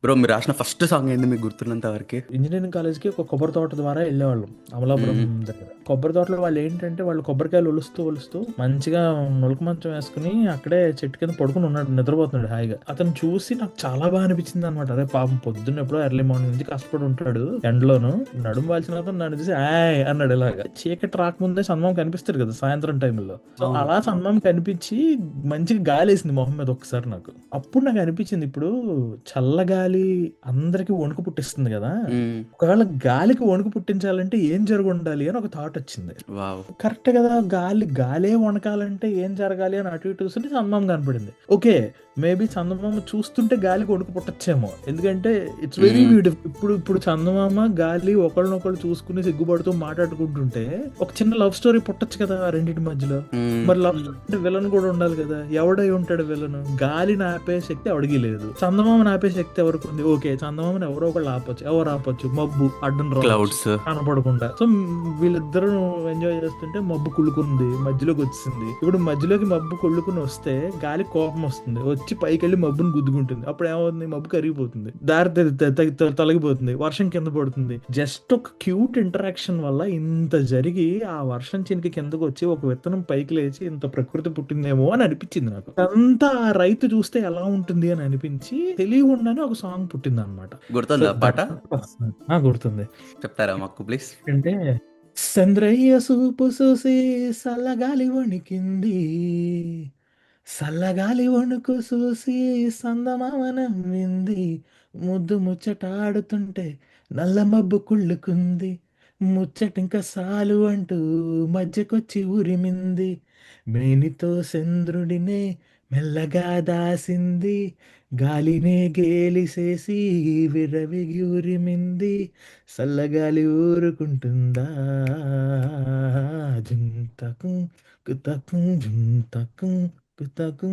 Bro మీరు రాసిన first song ఏంది మీకు గుర్తున్నంత వరకి? ఇంజినీరింగ్ కాలేజ్‌కి ఒక కొబ్బరి తోట ద్వారా వెళ్ళేవాళ్ళం. అమలాపురం హుహు. దగ్గర. కొబ్బరి తోటలో వాళ్ళేంటంటే, వాళ్ళు కొబ్బరికాయలు ఒలుస్తూ, ఒలుస్తూ మంచిగా నులక మంచం వేసుకొని అక్కడే చెట్టు కింద పడుకొని ఉన్నాడు. నిద్రపోతున్నాడు హాయిగా. అతన్ని చూసి నాకు చాలా బా అనిపించిందనమాట. అరే పాపం పొద్దున్న ఎప్పుడో ఎర్లీ మార్నింగ్ నుంచి కష్టపడి ఉంటాడు ఎండలోను. నడుము వాల్చిన అతను నన్ను చూసి "ఏయ్" అన్నాడు ఇలాగ. చీకటి రాకముందే చందమామ కనిపిస్తాడు కదా! సాయంత్రం టైంలో. సో, అవును. అలా చందమామ కనిపించి మంచిగా గాలేసింది మొహం మీద ఒక్కసారి నాకు. అప్పుడు నాకు అనిపించింది ఇప్పుడు చల్లగాలి అందరికి వణుకు పుట్టిస్తుంది కదా! హ్మ్. ఒకవేళ గాలికి వణుకు పుట్టించాలంటే ఏం జరుగుండాలి అని ఒక థాట్ వచ్చింది. వావ్! కరెక్టే కదా! గాలే వణకాలంటే ఏం జరగాలి అని అటు ఇటు చూస్తుంటే చందమామ కనపడింది. ఓకే. మేబీ చందమామ చూస్తుంటే గాలికి వణుకు పుట్టచ్చేమో. ఎందుకంటే ఇట్స్ వెరీ హ్మ్. బ్యూటిఫుల్. ఇప్పుడు చందమామ, గాలి ఒకళ్ళనొకళ్ళు చూసుకొని సిగ్గుపడుతూ మాట్లాడుకుంటుంటే ఒక చిన్న లవ్ స్టోరీ పుట్టొచ్చు కదా! ఆ రెండిటి మధ్యలో. హ్మ్. మరి లవ్ స్టోరీ అంటే విలన్ కూడా ఉండాలి కదా! ఎవడై ఉంటాడు విలన్? గాలిని ఆపే శక్తి ఎవడికి లేదు. చందమామని ఆపే శక్తి ఎవరికుంది? ఓకే. చందమామని ఎవరో ఒకళ్ళు ఆపొచ్చు. ఎవరు ఆపొచ్చు? మబ్బు అడ్డం రావచ్చు. క్లౌడ్స్. కనపడకుండా. సో, వీళ్ళిద్దరూ ఎంజాయ్ చేస్తుంటే మబ్బు కుళ్ళుకుంది. మధ్యలోకొచ్చేసింది. ఇప్పుడు మధ్యలోకి మబ్బు కుళ్ళుకొని వస్తే గాలికి కోపం వస్తుంది. వచ్చి పైకెళ్ళి మబ్బుని గుద్దుకుంటుంది. అప్పుడేమవుతుంది? మబ్బు కరిగిపోతుంది. దారి తొలగిపోతుంది. వర్షం కింద పడుతుంది. జస్ట్ ఒక క్యూట్ ఇంటరాక్షన్ వల్ల ఇంత జరిగి ఆ వర్షం చినుక కిందకొచ్చి ఒక విత్తనం పైకి లేచి ఇంత ప్రకృతి పుట్టిందేమో అని అనిపించింది నాకు. అంతా ఆ రైతు చూస్తే ఎలా ఉంటుంది అని అనిపించి తెలియకుండానే ఒక సాంగ్ పుట్టిందనమాట. సో, గుర్తుందా పాట? గుర్తుంది. చెప్తారా మాకు ప్లీజ్? అంటే సంద్రయ్య సూపు చూసి సల్లగాలి వణికింది, సల్లగాలి వణుకు చూసి సందమామ నవ్వింది, ముద్దు ముచ్చటాడుతుంటే నల్ల మబ్బు కుళ్ళుకుంది, ముచ్చటింక సాలు అంటూ మధ్యకొచ్చి ఉరిమింది, మేనితో చంద్రుడినే మెల్లగా దాసింది, గాలినే గేలిసేసి విర్రవిగి ఉరిమింది, చల్లగాలి ఊరుకుంటుందా జుంతకు కుతకు జుంతకు కుతకు